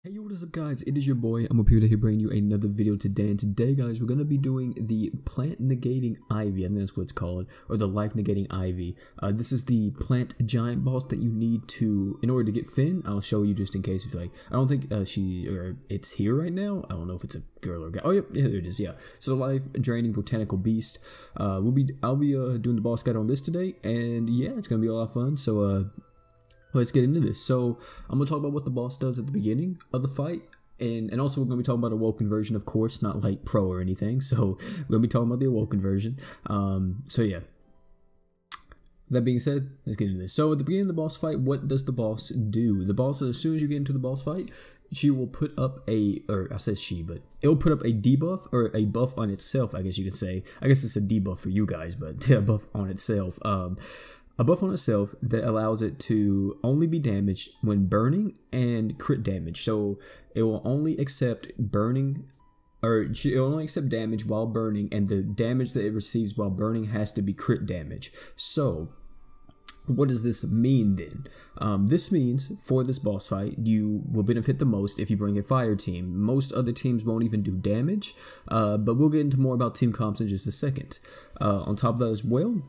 Hey, yo, what is up, guys? It is your boy. I'm up here to bring you another video today. And today, guys, we're going to be doing the plant negating ivy. I think that's what it's called, or the life negating ivy. This is the plant giant boss that you need to, in order to get Finn. I'll show you just in case if you like. I don't think it's here right now. I don't know if it's a girl or a guy. Oh, yep, yeah, there it is. Yeah. So the life draining botanical beast. I'll be doing the boss guide on this today, and yeah, it's going to be a lot of fun. So, let's get into this. So I'm going to talk about what the boss does at the beginning of the fight. And also we're going to be talking about a Awoken version, of course, not like pro or anything. So we're going to be talking about the Awoken version. So yeah. That being said, let's get into this. So at the beginning of the boss fight, what does the boss do? The boss, as soon as you get into the boss fight, she will put up or I said she, but it'll put up a debuff or a buff on itself, I guess you could say. I guess it's a debuff for you guys, but a buff on itself. A buff on itself that allows it to only be damaged when burning and crit damage. So it will only accept burning, or it will only accept damage while burning, and the damage that it receives while burning has to be crit damage. So what does this mean then? This means for this boss fight, you will benefit the most if you bring a fire team. Most other teams won't even do damage, but we'll get into more about team comps in just a second. On top of that as well,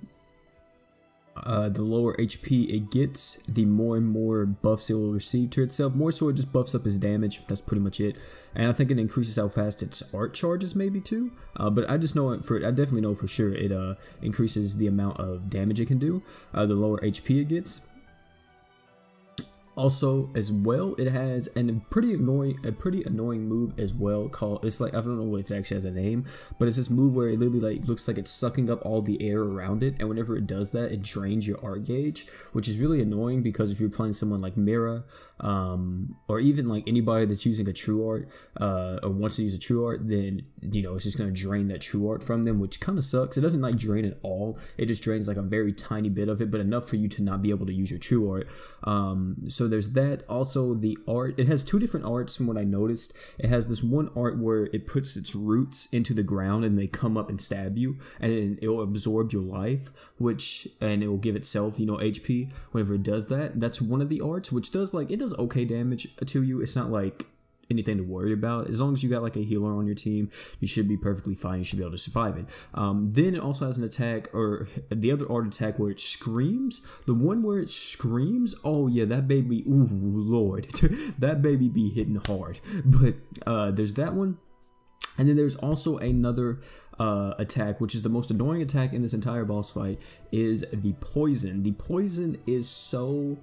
the lower HP it gets, the more and more buffs it will receive to itself. More so it just buffs up its damage. That's pretty much it. And I think it increases how fast its art charges maybe too. But I just know I definitely know for sure it increases the amount of damage it can do. The lower HP it gets. Also, as well, it has a pretty annoying move as well called, it's like, I don't know if it actually has a name, but it's this move where it literally like looks like it's sucking up all the air around it, and whenever it does that, it drains your art gauge, which is really annoying because if you're playing someone like Mira, or even like anybody that's using a true art, or wants to use a true art, then, you know, it's just going to drain that true art from them, which kind of sucks. It doesn't like drain it all, it just drains like a very tiny bit of it, but enough for you to not be able to use your true art. So there's that. Also, the art, it has two different arts from what I noticed. It has this one art where it puts its roots into the ground and they come up and stab you, and it will absorb your life, and it will give itself, you know, HP whenever it does that. That's one of the arts, which does okay damage to you. It's not like anything to worry about. As long as you got like a healer on your team, you should be perfectly fine. You should be able to survive it. Then it also has an attack, or the other art attack, where it screams. The one where it screams, oh yeah, that baby, ooh lord, that baby be hitting hard. But there's that one. And then there's also another attack, which is the most annoying attack in this entire boss fight, is the poison. The poison is so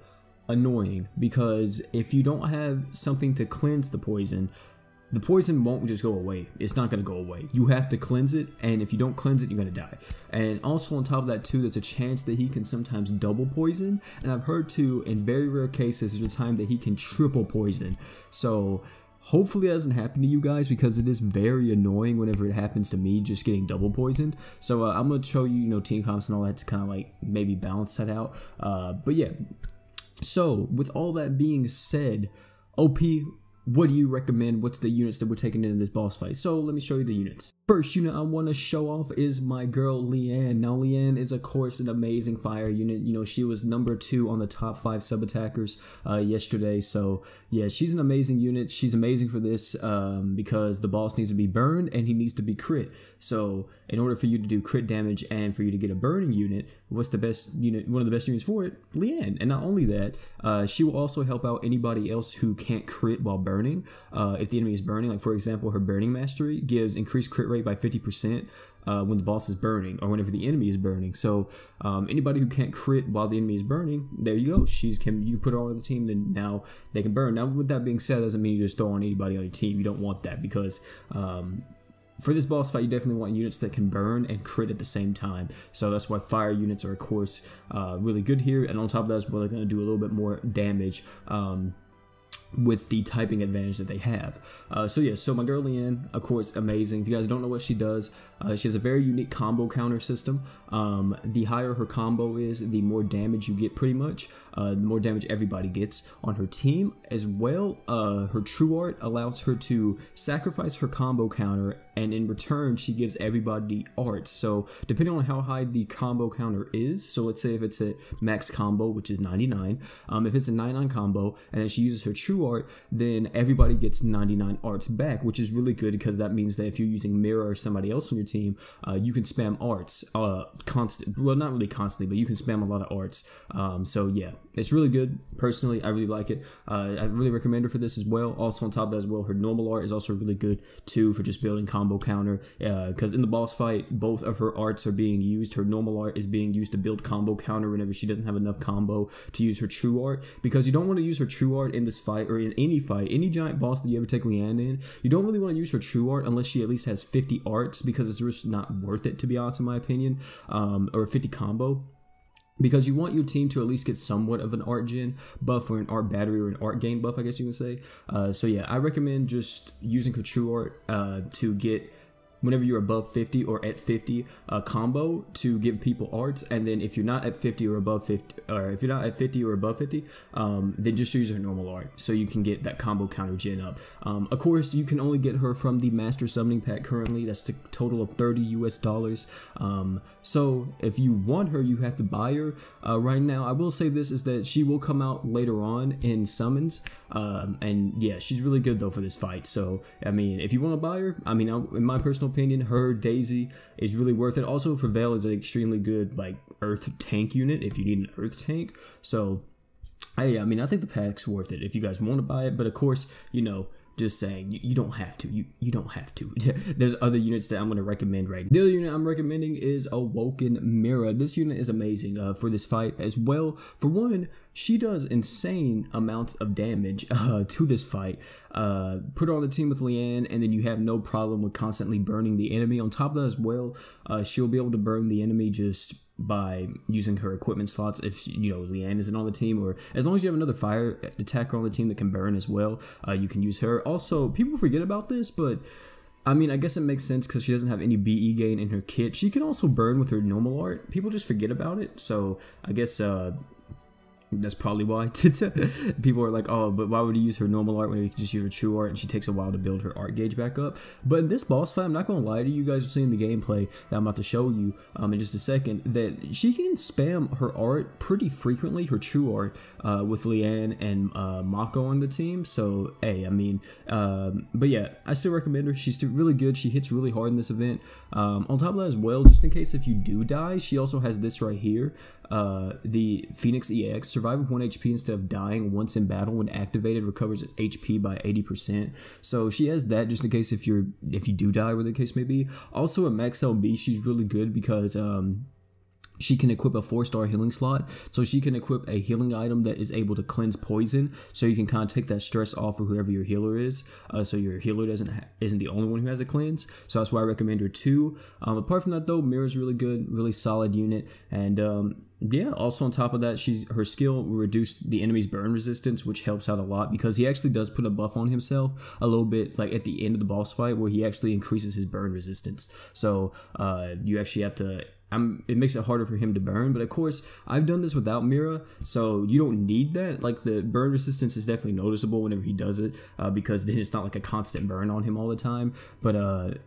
annoying because if you don't have something to cleanse the poison won't just go away. It's not going to go away. You have to cleanse it, and if you don't cleanse it, you're going to die. And also on top of that too, there's a chance that he can sometimes double poison, and I've heard too, in very rare cases, there's a time that he can triple poison. So hopefully that doesn't happen to you guys, because it is very annoying whenever it happens to me, just getting double poisoned. So I'm going to show you, you know, team comps and all that to kind of like maybe balance that out. But yeah. So, with all that being said, OP, what do you recommend? What's the units that we're taking into this boss fight? So, let me show you the units. First unit I want to show off is my girl Leanne. Now Leanne is of course an amazing fire unit. You know, she was number 2 on the top 5 sub attackers yesterday. So yeah, she's an amazing unit. She's amazing for this because the boss needs to be burned and he needs to be crit. So in order for you to do crit damage and for you to get a burning unit, what's the best unit? One of the best units for it, Leanne. And not only that, she will also help out anybody else who can't crit while burning. If the enemy is burning, like for example, her burning mastery gives increased crit rate by 50% when the boss is burning, or whenever the enemy is burning. So anybody who can't crit while the enemy is burning, there you go. You put her on the team, then now they can burn. Now with that being said, doesn't mean you just throw on anybody on your team. You don't want that, because for this boss fight, you definitely want units that can burn and crit at the same time. So that's why fire units are of course really good here. And on top of that as well, they're going to do a little bit more damage with the typing advantage that they have. So yeah, so my girl Leanne, of course, amazing. If you guys don't know what she does, she has a very unique combo counter system. The higher her combo is, the more damage you get pretty much. The more damage everybody gets on her team. As well, her true art allows her to sacrifice her combo counter and in return she gives everybody arts. So depending on how high the combo counter is, so let's say if it's a max combo, which is 99, if it's a 99 combo and then she uses her true art, then everybody gets 99 arts back, which is really good because that means that if you're using Mira or somebody else on your team, you can spam arts well, not really constantly, but you can spam a lot of arts. So yeah, it's really good. Personally, I really like it. I really recommend her for this as well. Also on top of that as well, her normal art is also really good too for just building combo counter, because in the boss fight both of her arts are being used. Her normal art is being used to build combo counter whenever she doesn't have enough combo to use her true art, because you don't want to use her true art in this fight or in any fight, any giant boss that you ever take Leanne in. You don't really want to use her true art unless she at least has 50 arts, because it's just not worth it, to be honest, in my opinion, or 50 combo. Because you want your team to at least get somewhat of an art gen buff or an art battery or an art gain buff, I guess you can say. So yeah, I recommend just using her true art to get, whenever you're above 50 or at 50 combo, to give people arts. And then if you're not at 50 or above 50, or if you're not at 50 or above 50, then just use her normal art so you can get that combo counter gen up. Of course, you can only get her from the master summoning pack currently. That's the total of $30 US. So if you want her, you have to buy her. Right now, I will say this is that she will come out later on in summons. And yeah, she's really good though for this fight. So I mean, if you want to buy her, I mean, in my personal opinion, her Daisy is really worth it. Also, Fravel is an extremely good like earth tank unit if you need an earth tank. So I mean, I think the pack's worth it if you guys want to buy it. But of course, you know, just saying, you don't have to. You don't have to. There's other units that I'm going to recommend right now. The other unit I'm recommending is Awoken Mira. This unit is amazing for this fight as well. For one, she does insane amounts of damage to this fight. Put her on the team with Leanne, and then you have no problem with constantly burning the enemy. On top of that as well, she'll be able to burn the enemy just by using her equipment slots if, you know, Leanne isn't on the team, or as long as you have another fire attacker on the team that can burn as well, you can use her. Also, people forget about this, but I mean, I guess it makes sense because she doesn't have any BE gain in her kit. She can also burn with her normal art. People just forget about it, so I guess that's probably why. People are like, oh, but why would you use her normal art when you can just use her true art, and she takes a while to build her art gauge back up. But in this boss fight, I'm not going to lie to you guys, are seeing the gameplay that I'm about to show you in just a second, that she can spam her art pretty frequently, her true art, with Leanne and Mako on the team. So, hey, I mean, but yeah, I still recommend her. She's still really good. She hits really hard in this event. On top of that as well, just in case if you do die, she also has this right here. The Phoenix EX, survive with 1 HP instead of dying once in battle. When activated, recovers HP by 80%. So she has that just in case if you do die, whatever the case may be. Also at max LB, she's really good because she can equip a 4-star healing slot, so she can equip a healing item that is able to cleanse poison, so you can kind of take that stress off of whoever your healer is, so your healer isn't the only one who has a cleanse. So that's why I recommend her too. Apart from that though, Mira's really good, really solid unit, and yeah, also on top of that, her skill will reduce the enemy's burn resistance, which helps out a lot because he actually does put a buff on himself a little bit, like at the end of the boss fight, where he actually increases his burn resistance. So you actually have to, it makes it harder for him to burn, but of course I've done this without Mira, so you don't need that. Like the burn resistance is definitely noticeable whenever he does it, because then it's not like a constant burn on him all the time, but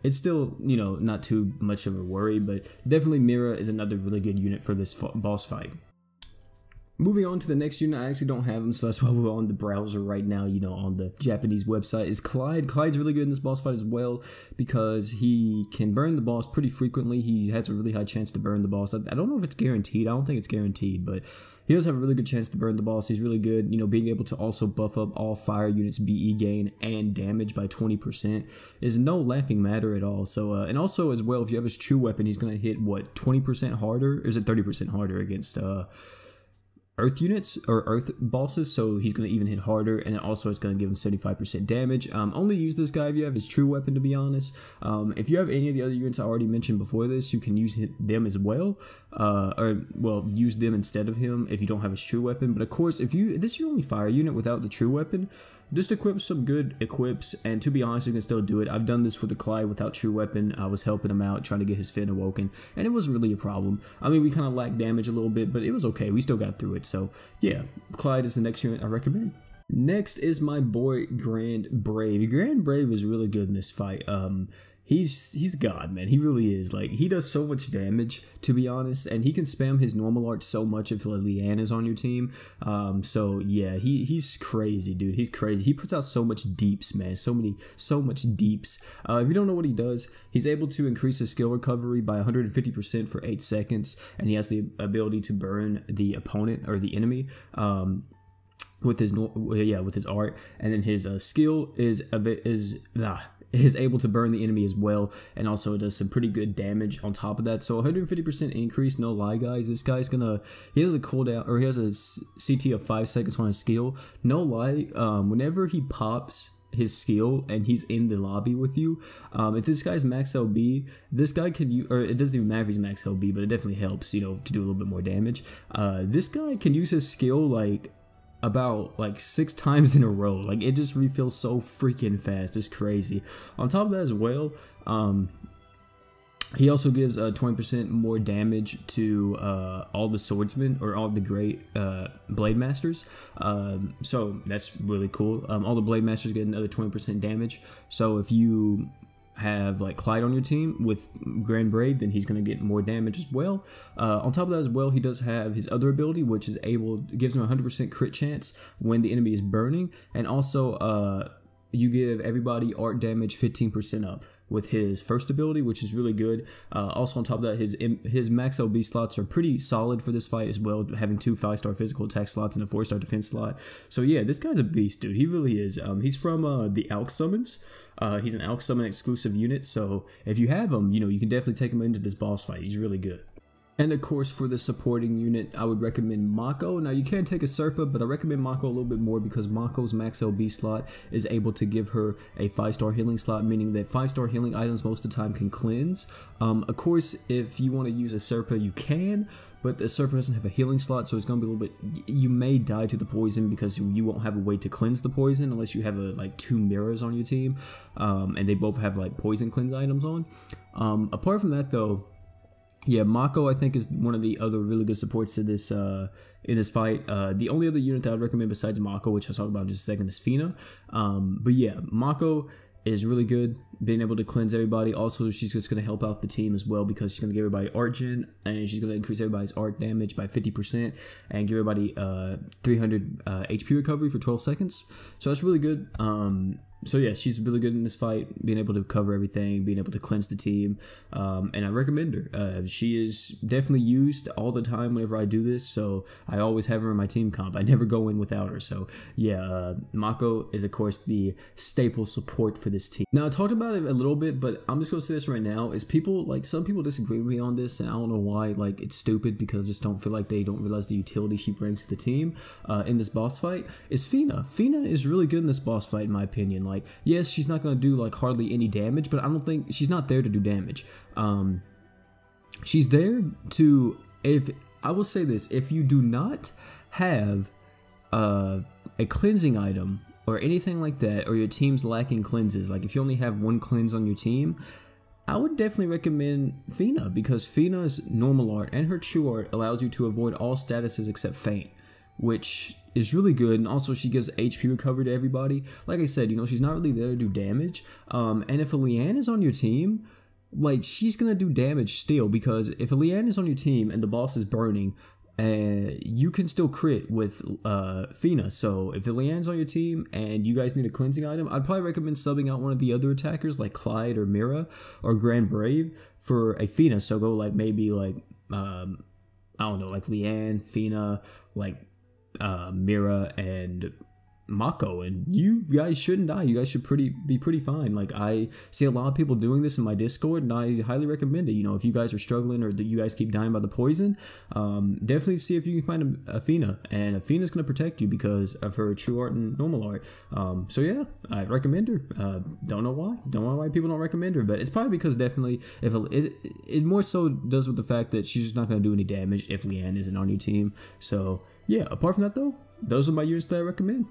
it's still, you know, not too much of a worry. But definitely Mira is another really good unit for this boss fight. Moving on to the next unit, I actually don't have him, so that's why we're on the browser right now, you know, on the Japanese website, is Clyde. Clyde's really good in this boss fight as well because he can burn the boss pretty frequently. He has a really high chance to burn the boss. I don't know if it's guaranteed. I don't think it's guaranteed, but he does have a really good chance to burn the boss. He's really good, you know, being able to also buff up all fire units' BE gain and damage by 20% is no laughing matter at all. So, and also as well, if you have his true weapon, he's going to hit, what, 20% harder? Or is it 30% harder against earth units or earth bosses, so he's going to even hit harder, and also it's going to give him 75% damage. Only use this guy if you have his true weapon, to be honest. If you have any of the other units I already mentioned before this, you can use them as well, or well, use them instead of him if you don't have his true weapon. But of course, if this is your only fire unit without the true weapon, just equip some good equips, and to be honest, you can still do it. I've done this with the Clyde without true weapon. I was helping him out, trying to get his Fin awoken, and it wasn't really a problem. I mean, we kind of lacked damage a little bit, but it was okay. We still got through it. So yeah, Clyde is the next unit I recommend. Next is my boy Grand Brave. Grand Brave is really good in this fight. he's God, man. He really is. Like, he does so much damage, to be honest, and he can spam his normal art so much if Leanne is on your team. So yeah, he's crazy, dude. He's crazy. He puts out so much deeps, man. So much deeps. If you don't know what he does, he's able to increase his skill recovery by 150% for 8 seconds, and he has the ability to burn the opponent or the enemy. With his art, and then his skill is able to burn the enemy as well, and also does some pretty good damage on top of that. So 150% increase, no lie, guys. This guy's he has a cooldown, or he has a CT of 5 seconds on his skill. No lie, whenever he pops his skill and he's in the lobby with you, if this guy's max LB, this guy can use, or it doesn't even matter if he's max LB, but it definitely helps, you know, to do a little bit more damage. This guy can use his skill like about 6 times in a row. Like, it just refills so freaking fast. It's crazy. On top of that as well, he also gives 20% more damage to all the swordsmen, or all the great blade masters. So that's really cool. All the blade masters get another 20% damage. So if you have like Clyde on your team with Grand Brave, then he's going to get more damage as well. On top of that as well, he does have his other ability, which is gives him a 100% crit chance when the enemy is burning, and also you give everybody art damage 15% up with his first ability, which is really good. Also on top of that, his max LB slots are pretty solid for this fight as well, having 2 5-star physical attack slots and a 4-star defense slot. So yeah, this guy's a beast, dude. He really is. He's from the Alk Summons. He's an Alk Summon exclusive unit, so if you have him, you know, you can definitely take him into this boss fight. He's really good. And of course, for the supporting unit, I would recommend Mako. Now, you can take a Serpa, but I recommend Mako a little bit more because Mako's max LB slot is able to give her a 5-star healing slot, meaning that 5-star healing items most of the time can cleanse. Of course, if you want to use a Serpa, you can, but the Serpa doesn't have a healing slot, so it's going to be a little bit, you may die to the poison because you won't have a way to cleanse the poison unless you have like 2 mirrors on your team, and they both have like poison cleanse items on. Apart from that though, yeah, Mako I think is one of the other really good supports in this fight. The only other unit that I'd recommend besides Mako, which I'll talk about in just a second, is Fina. But yeah, Mako is really good, being able to cleanse everybody. Also, she's just going to help out the team as well because she's going to give everybody art gen, and she's going to increase everybody's art damage by 50% and give everybody 300 HP recovery for 12 seconds. So that's really good. So yeah, she's really good in this fight, being able to cover everything, being able to cleanse the team, and I recommend her. She is definitely used all the time whenever I do this, so I always have her in my team comp. I never go in without her. So yeah, Mako is of course the staple support for this team. Now I talked about it a little bit, but I'm just gonna say this right now: is some people disagree with me on this, and I don't know why. Like, it's stupid because I just don't feel like they don't realize the utility she brings to the team in this boss fight. Is Fina? Fina is really good in this boss fight, in my opinion. Like, yes, she's not going to do like hardly any damage, but I don't think she's not there to do damage. She's there to, I will say this, if you do not have a cleansing item or anything like that, or your team's lacking cleanses, like if you only have 1 cleanse on your team, I would definitely recommend Fina, because Fina's normal art and her true art allows you to avoid all statuses except faint, which is really good. And also she gives HP recovery to everybody. Like I said, you know, she's not really there to do damage. And if a Leanne is on your team, like, she's gonna do damage still, because if a Leanne is on your team and the boss is burning, you can still crit with Fina. So if the Leanne's on your team and you guys need a cleansing item, I'd probably recommend subbing out one of the other attackers like Clyde or Mira or Grand Brave for a Fina. So go like maybe like I don't know, like Leanne, Fina, like Mira and Mako, and you guys shouldn't die. You guys should be pretty fine. Like, I see a lot of people doing this in my Discord, and I highly recommend it. You know, if you guys are struggling or that you guys keep dying by the poison, definitely see if you can find a Fina, and a Fina's going to protect you because of her true art and normal art. So yeah, I recommend her. Don't know why people don't recommend her, but it's probably because definitely it more so does with the fact that she's just not going to do any damage if Leanne isn't on your team. So yeah, apart from that though, those are my units that I recommend.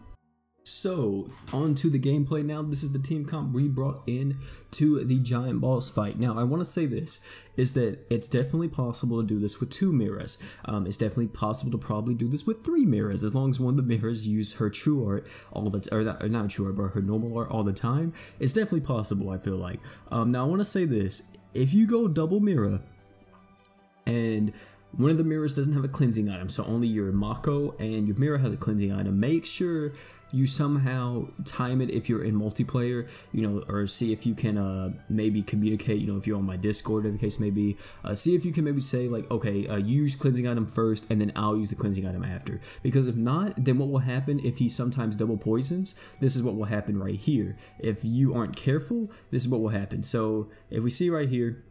So, on to the gameplay now. This is the team comp we brought in to the giant boss fight. Now, I want to say this, is that it's definitely possible to do this with 2 mirrors. It's definitely possible to probably do this with 3 mirrors, as long as one of the mirrors use her true art all the time, or not true art, but her normal art all the time. It's definitely possible, I feel like. Now, I want to say this, if you go double mirror, and one of the mirrors doesn't have a cleansing item, so only your Mako and your mirror has a cleansing item, make sure you somehow time it if you're in multiplayer, you know, or see if you can maybe communicate, you know, if you're on my Discord or the case may be, see if you can maybe say like, okay, you use cleansing item first and then I'll use the cleansing item after. Because if not, then what will happen if he sometimes double poisons? This is what will happen right here. If you aren't careful, this is what will happen. So if we see right here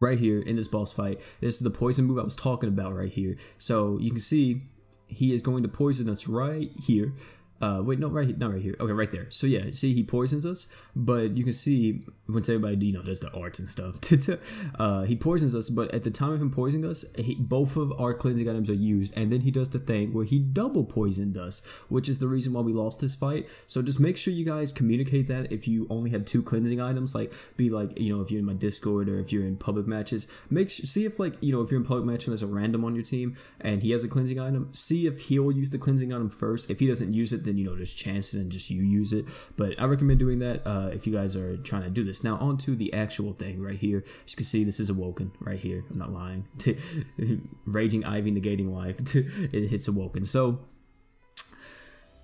in this boss fight, this is the poison move I was talking about right here. So you can see he is going to poison us right here. Wait, no, right, not right here. Okay, right there. So yeah, see, he poisons us, but you can see once everybody, you know, does the arts and stuff, he poisons us, but at the time of him poisoning us, both of our cleansing items are used, and then he does the thing where he double poisoned us, which is the reason why we lost this fight. So just make sure you guys communicate that if you only have 2 cleansing items, like, be like, you know, if you're in my Discord or if you're in public matches, see if, like, you know, if you're in public match and there's a random on your team and he has a cleansing item, see if he'll use the cleansing item first. If he doesn't use it, then, you know, there's chances and just you use it. But I recommend doing that if you guys are trying to do this. Now on to the actual thing right here. As you can see, this is Awoken right here. I'm not lying. Raging Ivy negating life. It hits Awoken. So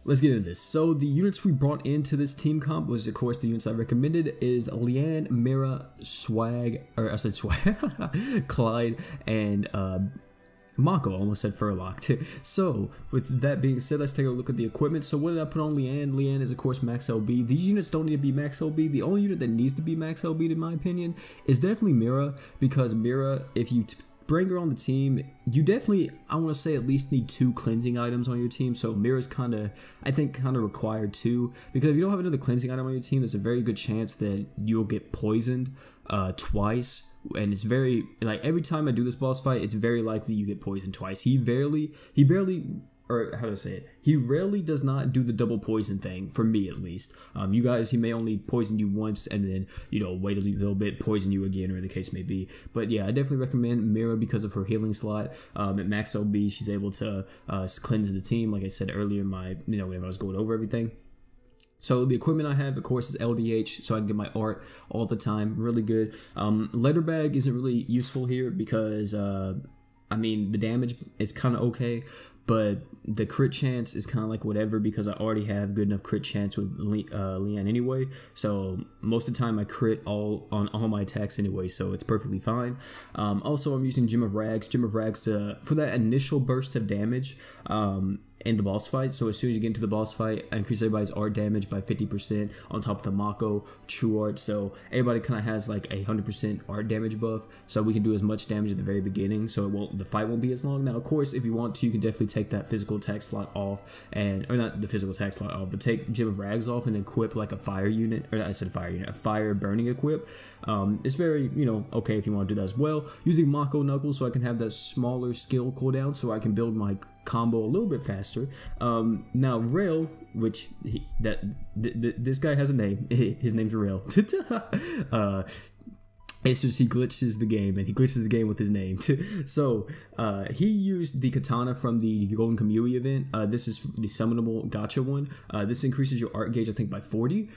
let's get into this. So the units we brought into this team comp was, of course, the units I recommended is Leanne, Mira, Clyde, and Mako. Almost said Furlock. So with that being said, let's take a look at the equipment. So what did I put on Leanne? Leanne is of course max LB. These units don't need to be max LB. The only unit that needs to be max LB in my opinion is definitely Mira, because Mira, if you bring her on the team, you definitely, I want to say, at least need 2 cleansing items on your team. So Mira's kind of, I think, kind of required 2, because if you don't have another cleansing item on your team, there's a very good chance that you'll get poisoned twice. And it's very, like, every time I do this boss fight, it's very likely you get poisoned twice. He barely, or how do I say it? He rarely does not do the double poison thing, for me at least. You guys, he may only poison you once and then, you know, wait a little bit, poison you again, or the case may be. But yeah, I definitely recommend Mira because of her healing slot. At max LB, she's able to cleanse the team, like I said earlier in my, you know, whenever I was going over everything. So the equipment I have, of course, is LDH, so I can get my art all the time. Really good. Letter bag isn't really useful here because, I mean, the damage is kind of okay, but the crit chance is kind of like whatever, because I already have good enough crit chance with Leanne anyway. So most of the time I crit on all my attacks anyway, so it's perfectly fine. Also, I'm using Gem of Rags. Gem of Rags for that initial burst of damage in the boss fight. So as soon as you get into the boss fight, I increase everybody's art damage by 50% on top of the Mako true art. So everybody kind of has like a 100% art damage buff, so we can do as much damage at the very beginning, so the fight won't be as long. Now of course, if you want to, you can definitely take that physical attack slot off, or not the physical attack slot off, but take Gem of Rags off and equip like a fire unit, or I said fire unit, a fire burning equip. It's very, you know, okay if you want to do that as well. Using Mako Knuckles so I can have that smaller skill cooldown, so I can build my combo a little bit faster. Now Rail, which this guy has a name. His name's Rail. It's just he glitches the game, and he glitches the game with his name. So he used the katana from the Golden Kamui event. This is the summonable gacha one. This increases your art gauge, I think, by 40.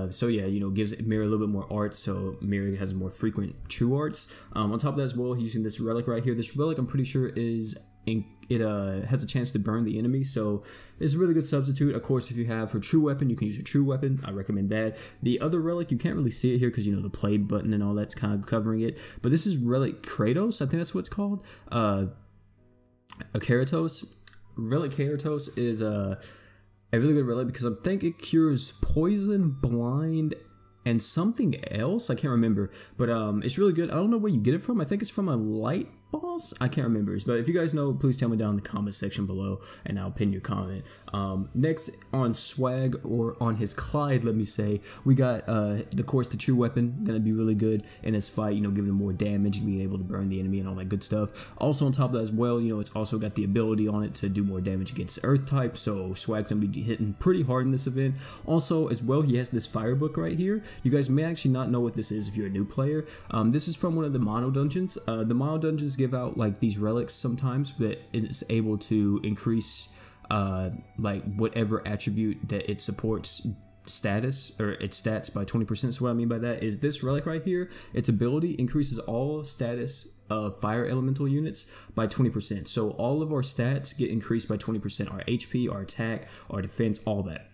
So yeah, you know, gives Mira a little bit more art, so Mira has more frequent true arts. On top of that as well, he's using this relic right here. This relic, I'm pretty sure, has a chance to burn the enemy, so it's a really good substitute. Of course, if you have her true weapon, you can use your true weapon. I recommend that. The other relic, you can't really see it here because, you know, the play button and all that's kind of covering it, but this is Relic Kratos, I think that's what it's called. A Keratos. Relic Keratos is a really good relic because I think it cures poison, blind, and something else. I can't remember, but it's really good. I don't know where you get it from. I think it's from a light boss? I can't remember, but if you guys know, please tell me down in the comment section below and I'll pin your comment. Next on swag, or on his Clyde, let me say, we got of course the true weapon, gonna be really good in this fight, you know, giving him more damage, being able to burn the enemy and all that good stuff. Also on top of that as well, you know, it's also got the ability on it to do more damage against earth type, so swag's gonna be hitting pretty hard in this event. Also as well, he has this fire book right here. You guys may actually not know what this is if you're a new player. This is from one of the mono dungeons. The mono dungeons give out like these relics sometimes that it's able to increase like whatever attribute that it supports status, or its stats, by 20%. So what I mean by that is this relic right here, its ability increases all status of fire elemental units by 20%. So all of our stats get increased by 20%. Our HP, our attack, our defense, all that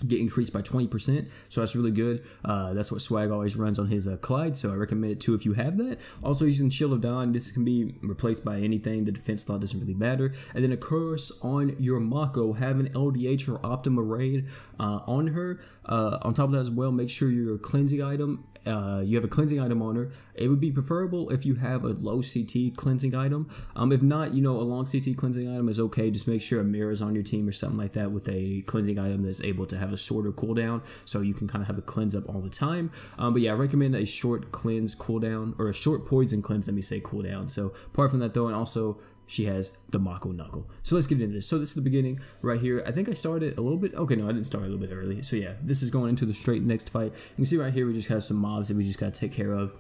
get increased by 20%, so that's really good. That's what swag always runs on his Clyde, so I recommend it too if you have that. Also using Shield of Dawn, this can be replaced by anything. The defense slot doesn't really matter. And then of course on your Mako, have an LDH or Optima Raid on her. On top of that as well, make sure your cleansing item, you have a cleansing item on her. It would be preferable if you have a low CT cleansing item. If not, you know, a long CT cleansing item is okay. Just make sure a mirror is on your team or something like that with a cleansing item that's able to have a shorter cooldown, so you can kind of have a cleanse up all the time. But yeah, I recommend a short cleanse cooldown, or a short poison cleanse, let me say, cooldown. So apart from that though, and also she has the Mako Knuckle. So let's get into this. So this is the beginning right here. I think I started a little bit, okay, no, I didn't start a little bit early. So yeah, this is going into the straight next fight. You can see right here we just have some mobs that we just got to take care of.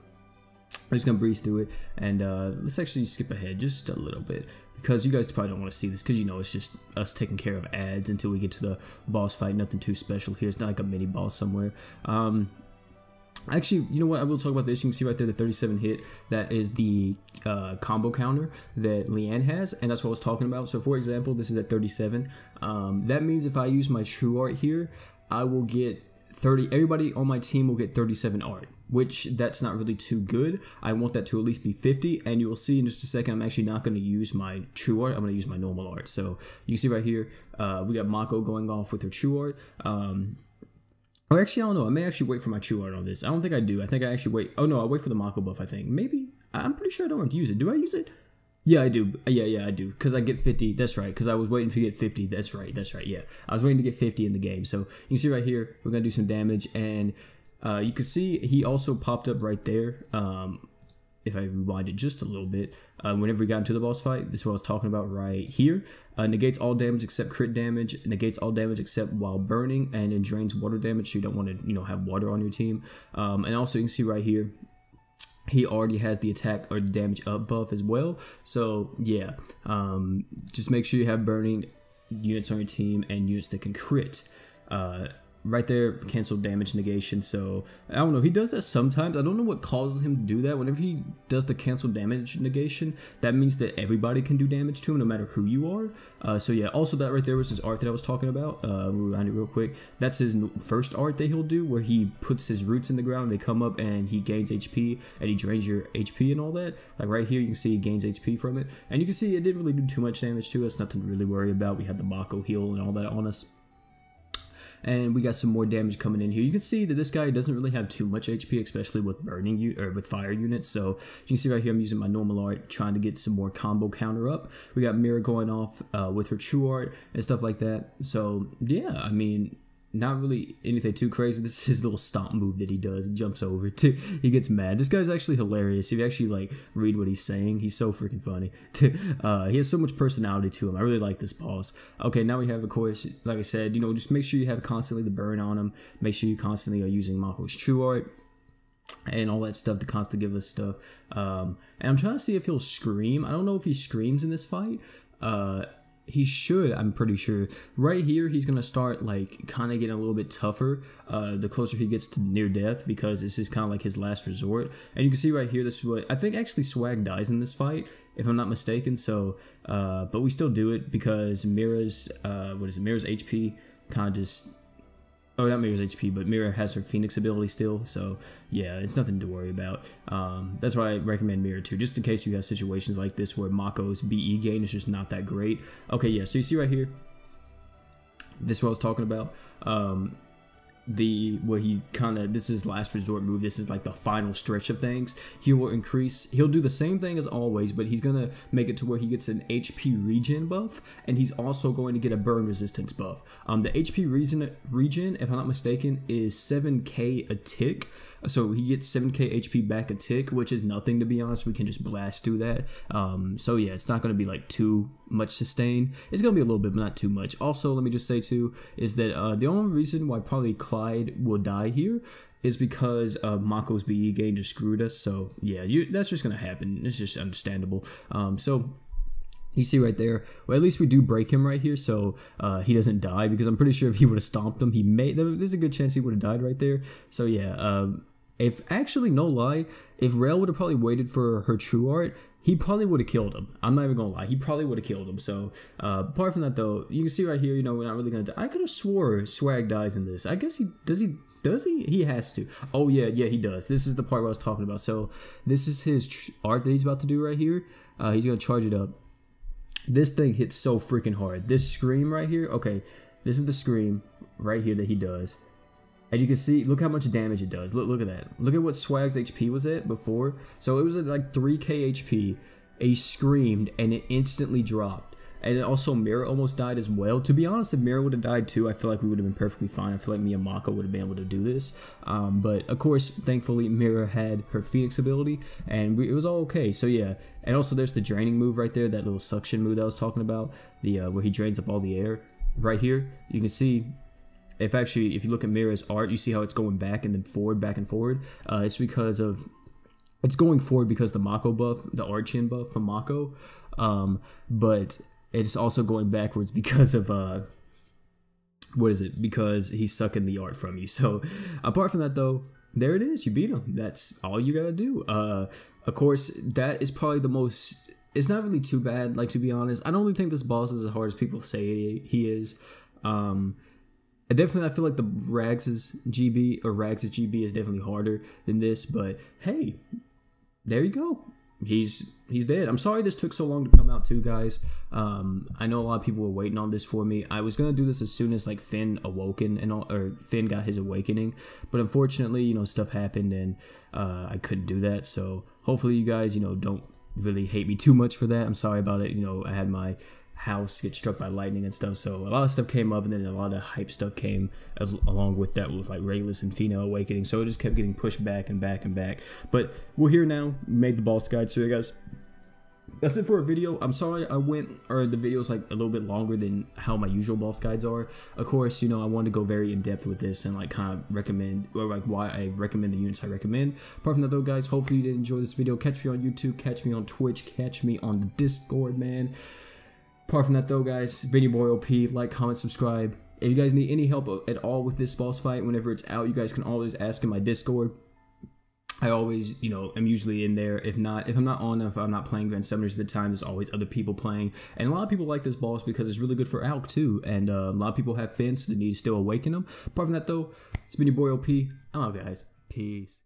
I'm just gonna breeze through it, and let's actually skip ahead just a little bit, because you guys probably don't want to see this, because you know it's just us taking care of ads until we get to the boss fight. Nothing too special here. It's not like a mini boss somewhere. Actually, you know what, I will talk about this. You can see right there the 37 hit. That is the combo counter that Leanne has, and that's what I was talking about. So for example, this is at 37. That means if I use my true art here, I will get 30, everybody on my team will get 37 art, which that's not really too good. I want that to at least be 50, and you will see in just a second I'm actually not going to use my true art. I'm going to use my normal art. So you can see right here, we got Mako going off with her true art. Or actually, I don't know. I may actually wait for my true art on this. I don't think I do. I think I actually wait. Oh no, I'll wait for the Mako buff, I think. Maybe. I'm pretty sure I don't have to use it. Do I use it? Yeah, I do. Yeah, I do. Because I get 50. That's right. Because I was waiting to get 50. That's right. Yeah. I was waiting to get 50 in the game. So you can see right here, we're going to do some damage. And you can see he also popped up right there. If I rewind it just a little bit, whenever we got into the boss fight, this is what I was talking about right here. Negates all damage except crit damage, negates all damage except while burning, and then drains water damage, so you don't want to, you know, have water on your team. And also you can see right here, he already has the attack or the damage up buff as well. So yeah, just make sure you have burning units on your team and units that can crit. Right there, cancel damage negation. So I don't know, he does that sometimes. I don't know what causes him to do that. Whenever he does the cancel damage negation, that means that everybody can do damage to him no matter who you are. So yeah, also that right there was his art that I was talking about. We'll rewind it real quick. That's his first art that he'll do, where he puts his roots in the ground, they come up and he gains HP and he drains your HP and all that. Like right here, you can see he gains HP from it, and you can see it didn't really do too much damage to us. Nothing to really worry about. We had the Mako heal and all that on us. And we got some more damage coming in here. You can see that this guy doesn't really have too much HP, especially with burning or with fire units. So you can see right here, I'm using my normal art, trying to get some more combo counter up. We got Mira going off with her true art and stuff like that. So yeah, I mean, not really anything too crazy. This is his little stomp move that he does. He jumps over to, he gets mad. This guy's actually hilarious. If you actually like read what he's saying, he's so freaking funny. He has so much personality to him. I really like this boss. Okay, now we have, of course, like I said, you know, just make sure you have constantly the burn on him. Make sure you constantly are using Mako's true art and all that stuff to constantly give us stuff. And I'm trying to see if he'll scream. I don't know if he screams in this fight. He should, I'm pretty sure. Right here, he's going to start, like, kind of getting a little bit tougher the closer he gets to near death, because this is kind of like his last resort. And you can see right here, this is what, I think actually Swag dies in this fight, if I'm not mistaken. So, but we still do it because Mira's, Mira's HP kind of just, oh, not Mira's HP, but Mira has her Phoenix ability still, so yeah, it's nothing to worry about. That's why I recommend Mira too, just in case you have situations like this where Mako's BE gain is just not that great. Okay, yeah, so you see right here, this is what I was talking about. where he kind of, this is his last resort move, this is like the final stretch of things, he'll do the same thing as always, but he's gonna make it to where he gets an HP regen buff, and he's also going to get a burn resistance buff. The HP regen, if I'm not mistaken, is 7k a tick, so he gets 7k HP back a tick, which is nothing, to be honest. We can just blast through that. So yeah, it's not going to be like too much sustain. It's going to be a little bit, but not too much. Also, let me just say too, is that the only reason why probably Clyde will die here is because Mako's BE game just screwed us. So yeah, that's just going to happen. It's just understandable. So you see right there, well, at least we do break him right here, so he doesn't die, because I'm pretty sure if he would have stomped him, there's a good chance he would have died right there. So yeah, if actually, no lie, if Rail would have probably waited for her true art, he probably would have killed him. I'm not even gonna lie, he probably would have killed him. So apart from that though, you can see right here, we're not really gonna die. I could have swore Swag dies in this. I guess he does. He has to. Oh yeah, he does. This is the part where I was talking about. So this is his art that he's about to do right here. He's gonna charge it up. This thing hits so freaking hard. This scream right here, okay, this is the scream right here that he does. And you can see, look how much damage it does. Look at that. Look at what Swag's HP was at before. So it was at like 3k HP. He screamed and it instantly dropped. And also Mira almost died as well. To be honest, if Mira would have died too, I feel like we would have been perfectly fine. I feel like me and Mako would have been able to do this. But of course, thankfully, Mira had her Phoenix ability and it was all okay. So yeah. And also there's the draining move right there, that little suction move that I was talking about. Where he drains up all the air. Right here, you can see, if you look at Mira's art, you see how it's going back and then forward, back and forward. It's going forward because the Mako buff, the Archin buff from Mako, but it's also going backwards because of because he's sucking the art from you. So apart from that though, there it is, you beat him. That's all you gotta do. Of course, that is probably the most, it's not really too bad, like, to be honest. I don't really think this boss is as hard as people say he is. Definitely, I feel like the Rags' GB is definitely harder than this, but hey, there you go. He's dead. I'm sorry this took so long to come out too, guys. I know a lot of people were waiting on this for me. I was gonna do this as soon as like Finn awoken and all, or Finn got his awakening, but unfortunately, stuff happened and I couldn't do that. So hopefully, you guys, don't really hate me too much for that. I'm sorry about it. I had my house get struck by lightning and stuff, so a lot of stuff came up, and then a lot of hype stuff came along with that, with like Rayless and Fina awakening, so it just kept getting pushed back and back and back. But we're here now, made the boss guide. So yeah, guys, that's it for our video. I'm sorry the video's like a little bit longer than how my usual boss guides are. Of course, I wanted to go very in depth with this and like kind of recommend, or like why I recommend the units I recommend. Apart from that though, guys, hopefully you did enjoy this video. Catch me on YouTube, catch me on Twitch, catch me on the Discord, man. Apart from that though, guys, been your boy OP. Like, comment, subscribe. If you guys need any help at all with this boss fight, whenever it's out, you guys can always ask in my Discord. I always, I'm usually in there. If I'm not playing Grand Summoners at the time, there's always other people playing. And a lot of people like this boss because it's really good for Alk too. And a lot of people have Finn, so they need to still awaken them. Apart from that though, it's been your boy OP. I'm out, guys. Peace.